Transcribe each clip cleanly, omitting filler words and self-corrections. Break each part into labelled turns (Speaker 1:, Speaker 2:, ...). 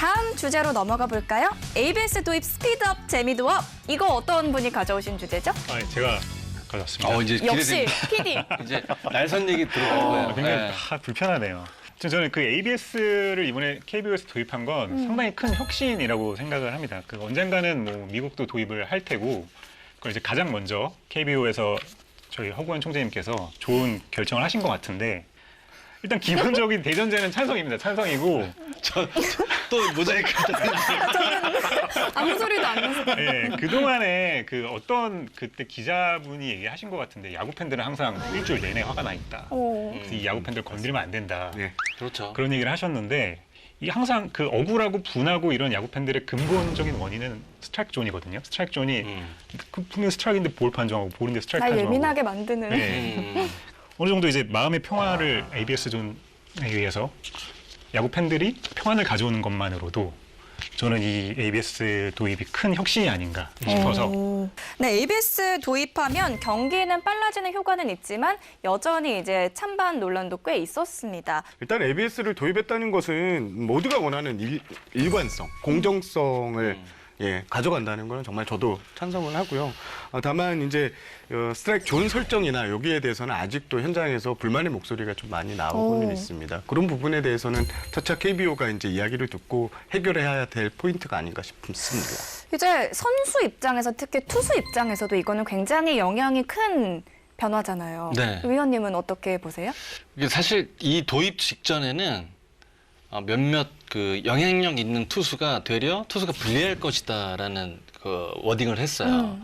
Speaker 1: 다음 주제로 넘어가 볼까요? ABS 도입 스피드업, 재미도업. 이거 어떤 분이 가져오신 주제죠?
Speaker 2: 아, 제가 가져왔습니다.
Speaker 3: 이제
Speaker 1: 역시
Speaker 3: 기대됩니다.
Speaker 1: PD.
Speaker 3: 이제 날선 얘기 들어갈 거예요.
Speaker 2: 굉장히 불편하네요. 저는 그 ABS를 이번에 KBO에서 도입한 건 상당히 큰 혁신이라고 생각을 합니다. 그 언젠가는 뭐 미국도 도입을 할 테고, 그걸 이제 가장 먼저 KBO에서 저희 허구현 총재님께서 좋은 결정을 하신 것 같은데, 일단 기본적인 대전제는 찬성입니다. 찬성이고.
Speaker 3: 또 모자이크.
Speaker 1: 아무 소리도 안 나서.
Speaker 2: 네, 그동안에 그 어떤 그때 기자분이 얘기하신 것 같은데, 야구 팬들은 항상 일주일 내내 화가 나 있다. 그래서 이 야구 팬들 건드리면 안 된다.
Speaker 3: 네, 그렇죠.
Speaker 2: 그런 얘기를 하셨는데, 이 항상 그 억울하고 분하고 이런 야구 팬들의 근본적인 원인은 스트라이크 존이거든요. 스트라이크 존이 그 분명 스트라이크인데 볼 판정하고 볼인데 스트라이크
Speaker 1: 날
Speaker 2: 판정하고.
Speaker 1: 예민하게 만드는.
Speaker 2: 네. 어느 정도 이제 마음의 평화를 ABS 존에 의해서 야구 팬들이 평안을 가져오는 것만으로도 저는 이 ABS 도입이 큰 혁신이 아닌가 싶어서.
Speaker 1: 네, ABS 도입하면 경기는 빨라지는 효과는 있지만 여전히 이제 찬반 논란도 꽤 있었습니다.
Speaker 4: 일단 ABS를 도입했다는 것은 모두가 원하는 일관성, 공정성을 가져간다는 건 정말 저도 찬성을 하고요. 다만 이제 스트라이크 존 설정이나 여기에 대해서는 아직도 현장에서 불만의 목소리가 좀 많이 나오고는 있습니다. 그런 부분에 대해서는 차차 KBO가 이제 이야기를 듣고 해결해야 될 포인트가 아닌가 싶습니다.
Speaker 1: 이제 선수 입장에서 특히 투수 입장에서도 이거는 굉장히 영향이 큰 변화잖아요.
Speaker 3: 네.
Speaker 1: 위원님은 어떻게 보세요?
Speaker 3: 이게 사실 이 도입 직전에는 몇몇 그 영향력 있는 투수가 되려 투수가 불리할 것이다라는 그 워딩을 했어요.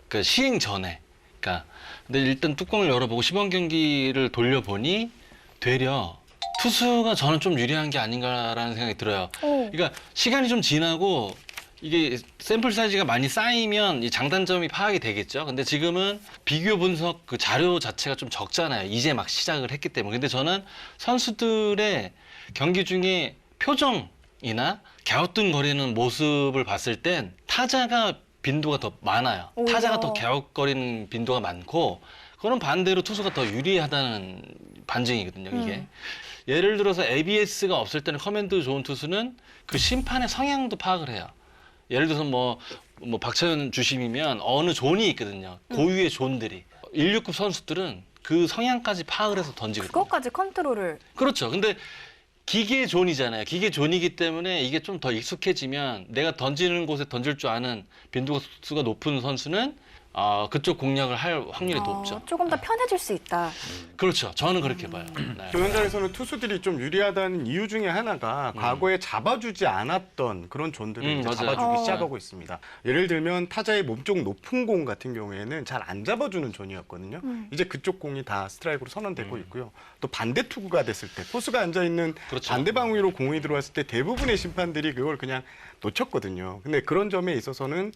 Speaker 3: 그 시행 전에. 그러니까 근데 일단 뚜껑을 열어보고 시범 경기를 돌려보니 되려 투수가 저는 좀 유리한 게 아닌가라는 생각이 들어요. 그러니까 시간이 좀 지나고 이게 샘플 사이즈가 많이 쌓이면 이 장단점이 파악이 되겠죠. 근데 지금은 비교 분석 그 자료 자체가 좀 적잖아요. 이제 막 시작을 했기 때문에. 근데 저는 선수들의 경기 중에 표정이나 갸우뚱거리는 모습을 봤을 땐 타자가 빈도가 더 많아요.
Speaker 1: 오히려.
Speaker 3: 타자가 더 갸웃거리는 빈도가 많고, 그런 반대로 투수가 더 유리하다는 반증이거든요, 이게. 예를 들어서 ABS가 없을 때는 커맨드 좋은 투수는 그 심판의 성향도 파악을 해요. 예를 들어서 뭐 박찬현 주심이면 어느 존이 있거든요. 고유의 존들이. 169 선수들은 그 성향까지 파악을 해서 던지거든요.
Speaker 1: 그것까지 컨트롤을.
Speaker 3: 그렇죠. 근데 기계 존이잖아요. 기계 존이기 때문에 이게 좀 더 익숙해지면 내가 던지는 곳에 던질 줄 아는 빈도수가 높은 선수는 그쪽 공략을 할 확률이 높죠.
Speaker 1: 조금 더 편해질 수 있다.
Speaker 3: 그렇죠. 저는 그렇게 봐요. 네.
Speaker 4: 또 현장에서는 투수들이 좀 유리하다는 이유 중에 하나가 과거에 잡아주지 않았던 그런 존들을 이제
Speaker 3: 맞아요.
Speaker 4: 잡아주기 시작하고 있습니다. 예를 들면 타자의 몸쪽 높은 공 같은 경우에는 잘 안 잡아주는 존이었거든요. 이제 그쪽 공이 다 스트라이크로 선언되고 있고요. 또 반대 투구가 됐을 때 포수가 앉아있는
Speaker 3: 그렇죠.
Speaker 4: 반대 방위로 공이 들어왔을 때 대부분의 심판들이 그걸 그냥 놓쳤거든요. 근데 그런 점에 있어서는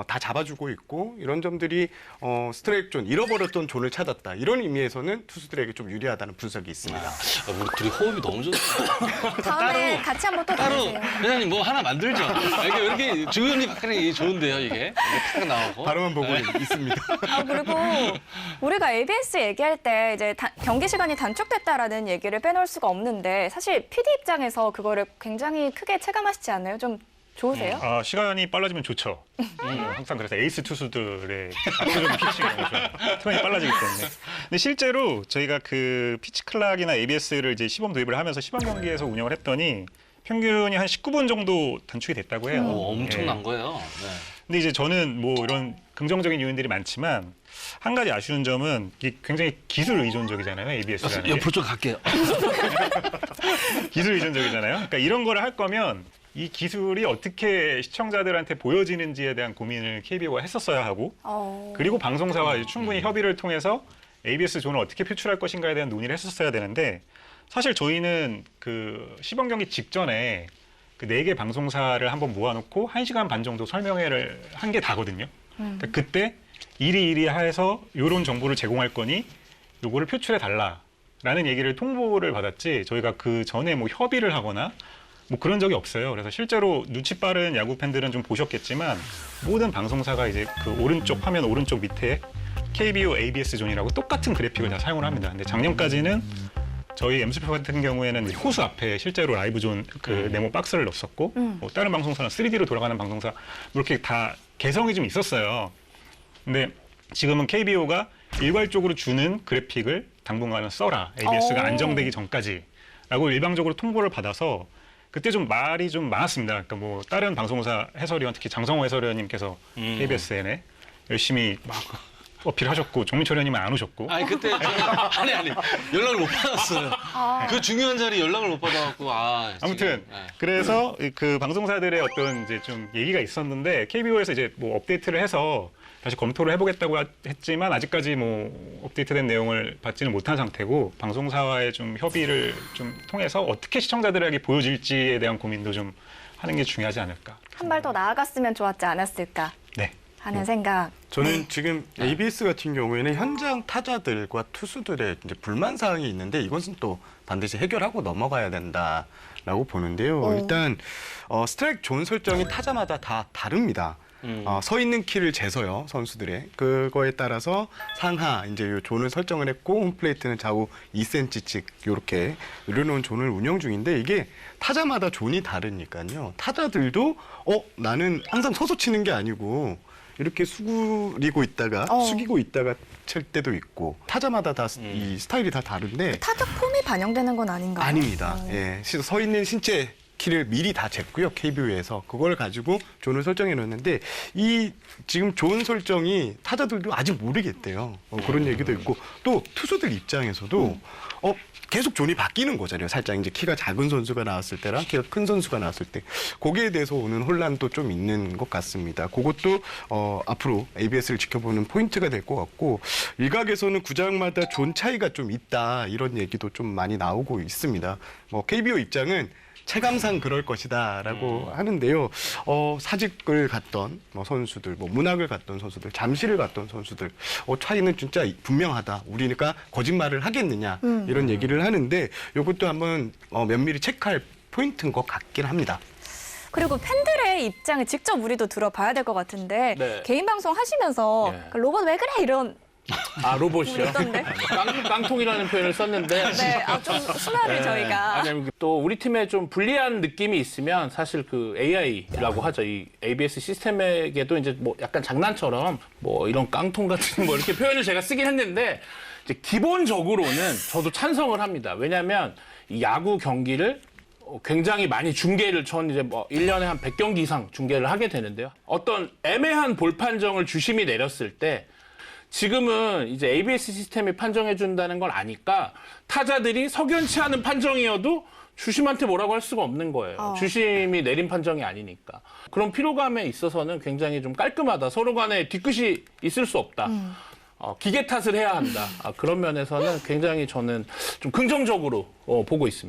Speaker 4: 다 잡아주고 있고, 이런 점들이 스트라이크 존, 잃어버렸던 존을 찾았다. 이런 의미에서는 투수들에게 좀 유리하다는 분석이 있습니다.
Speaker 3: 우리 둘이 호흡이 너무 좋다.
Speaker 1: 다음에 같이 한번 또
Speaker 3: 따로
Speaker 1: 다니세요.
Speaker 3: 회장님 뭐 하나 만들죠. 이게 왜 이렇게 주연이 박하는 좋은데요, 이게. 이게 탁 나오고.
Speaker 4: 바로만 보고 있습니다.
Speaker 1: 그리고 우리가 ABS 얘기할 때 이제 경기 시간이 단축됐다라는 얘기를 빼놓을 수가 없는데, 사실 PD 입장에서 그거를 굉장히 크게 체감하시지 않나요? 좀 좋으세요?
Speaker 2: 시간이 빨라지면 좋죠. 항상 그래서 에이스 투수들의 압도적인 피칭이 너무 좋아요. 시간이 빨라지기 때문에. 근데 실제로 저희가 그 피치 클락이나 ABS를 이제 시범 도입을 하면서 시범 경기에서 운영을 했더니 평균이 한 19분 정도 단축이 됐다고 해요.
Speaker 3: 엄청난 거예요. 네.
Speaker 2: 근데 이제 저는 뭐 이런 긍정적인 요인들이 많지만 한 가지 아쉬운 점은 이게 굉장히 기술 의존적이잖아요, ABS라는 게.
Speaker 3: 옆으로 좀 갈게요.
Speaker 2: 기술 의존적이잖아요. 그러니까 이런 거를 할 거면 이 기술이 어떻게 시청자들한테 보여지는지에 대한 고민을 KBO가 했었어야 하고, 그리고 방송사와 이제 충분히 협의를 통해서 ABS 존을 어떻게 표출할 것인가에 대한 논의를 했었어야 되는데, 사실 저희는 그 시범 경기 직전에 그 4개 방송사를 한번 모아놓고 1시간 반 정도 설명회를 한 게 다거든요. 그러니까 그때 이리 해서 이런 정보를 제공할 거니 요거를 표출해 달라라는 얘기를 통보를 받았지, 저희가 그 전에 뭐 협의를 하거나 뭐 그런 적이 없어요. 그래서 실제로 눈치 빠른 야구 팬들은 좀 보셨겠지만 모든 방송사가 이제 그 오른쪽 화면 오른쪽 밑에 KBO ABS 존이라고 똑같은 그래픽을 다 사용을 합니다. 근데 작년까지는 저희 엠스표 같은 경우에는 호수 앞에 실제로 라이브 존 그 네모 박스를 넣었었고 뭐 다른 방송사는 3D로 돌아가는 방송사 이렇게 다 개성이 좀 있었어요. 근데 지금은 KBO가 일괄적으로 주는 그래픽을 당분간은 써라. ABS가 안정되기 전까지라고 일방적으로 통보를 받아서 그때 좀 말이 좀 많았습니다. 그러니까 뭐 다른 방송사 해설위원 특히 장성호 해설위원님께서 KBSN에 열심히 막 어필하셨고 정민철 의원님은 안 오셨고.
Speaker 3: 아니 그때 아니 연락을 못 받았어요. 그 중요한 자리 연락을 못 받아갖고
Speaker 2: 아무튼 그래서 그 방송사들의 어떤 이제 좀 얘기가 있었는데 KBO에서 이제 뭐 업데이트를 해서 다시 검토를 해보겠다고 했지만 아직까지 뭐 업데이트된 내용을 받지는 못한 상태고 방송사와의 좀 협의를 좀 통해서 어떻게 시청자들에게 보여질지에 대한 고민도 좀 하는 게 중요하지 않을까.
Speaker 1: 한 발 더 나아갔으면 좋았지 않았을까
Speaker 2: 네.
Speaker 1: 하는 생각.
Speaker 4: 저는 지금 ABS 같은 경우에는 현장 타자들과 투수들의 이제 불만 사항이 있는데 이것은 또 반드시 해결하고 넘어가야 된다라고 보는데요. 일단 스트라이크 존 설정이 타자마다 다 다릅니다. 서 있는 키를 재서요, 선수들의. 그거에 따라서 상하 이제 요 존을 설정을 했고 홈플레이트는 좌우 2cm씩 이렇게 늘려놓은 존을 운영 중인데 이게 타자마다 존이 다르니까요. 타자들도 나는 항상 서서 치는 게 아니고 이렇게 숙이고 있다가 칠 때도 있고 타자마다 다 이 스타일이 다 다른데
Speaker 1: 타격 폼이 반영되는 건 아닌가요?
Speaker 4: 아닙니다. 예, 서 있는 신체 키를 미리 다 쟀고요. KBO에서 그걸 가지고 존을 설정해 놓는데 이 지금 존 설정이 타자들도 아직 모르겠대요. 그런 얘기도 있고 또 투수들 입장에서도 계속 존이 바뀌는 거잖아요. 살짝 이제 키가 작은 선수가 나왔을 때랑 키가 큰 선수가 나왔을 때 거기에 대해서 오는 혼란도 좀 있는 것 같습니다. 그것도 앞으로 ABS를 지켜보는 포인트가 될 것 같고 일각에서는 구장마다 존 차이가 좀 있다 이런 얘기도 좀 많이 나오고 있습니다. 뭐 KBO 입장은 체감상 그럴 것이다라고 하는데요. 사직을 갔던 선수들, 문학을 갔던 선수들, 잠실을 갔던 선수들, 차이는 진짜 분명하다. 우리가 거짓말을 하겠느냐 이런 얘기를 하는데 이것도 한번 면밀히 체크할 포인트인 것 같긴 합니다.
Speaker 1: 그리고 팬들의 입장을 직접 우리도 들어봐야 될 것 같은데
Speaker 5: 네.
Speaker 1: 개인 방송 하시면서
Speaker 5: 예.
Speaker 1: 그 로봇 왜 그래 이런
Speaker 5: 로봇이요?
Speaker 1: 있던데.
Speaker 5: 깡통이라는 표현을 썼는데.
Speaker 1: 네, 좀 순화를 저희가.
Speaker 5: 아니면 또 우리 팀에 좀 불리한 느낌이 있으면 사실 그 AI라고 하죠. 이 ABS 시스템에게도 이제 뭐 약간 장난처럼 뭐 이런 깡통 같은 뭐 이렇게 표현을 제가 쓰긴 했는데 이제 기본적으로는 저도 찬성을 합니다. 왜냐하면 이 야구 경기를 굉장히 많이 중계를 전 이제 뭐 1년에 한 100경기 이상 중계를 하게 되는데요. 어떤 애매한 볼 판정을 주심이 내렸을 때 지금은 이제 ABS 시스템이 판정해준다는 걸 아니까 타자들이 석연치 않은 판정이어도 주심한테 뭐라고 할 수가 없는 거예요. 주심이 내린 판정이 아니니까. 그런 피로감에 있어서는 굉장히 좀 깔끔하다. 서로 간에 뒤끝이 있을 수 없다. 기계 탓을 해야 한다. 그런 면에서는 굉장히 저는 좀 긍정적으로 보고 있습니다.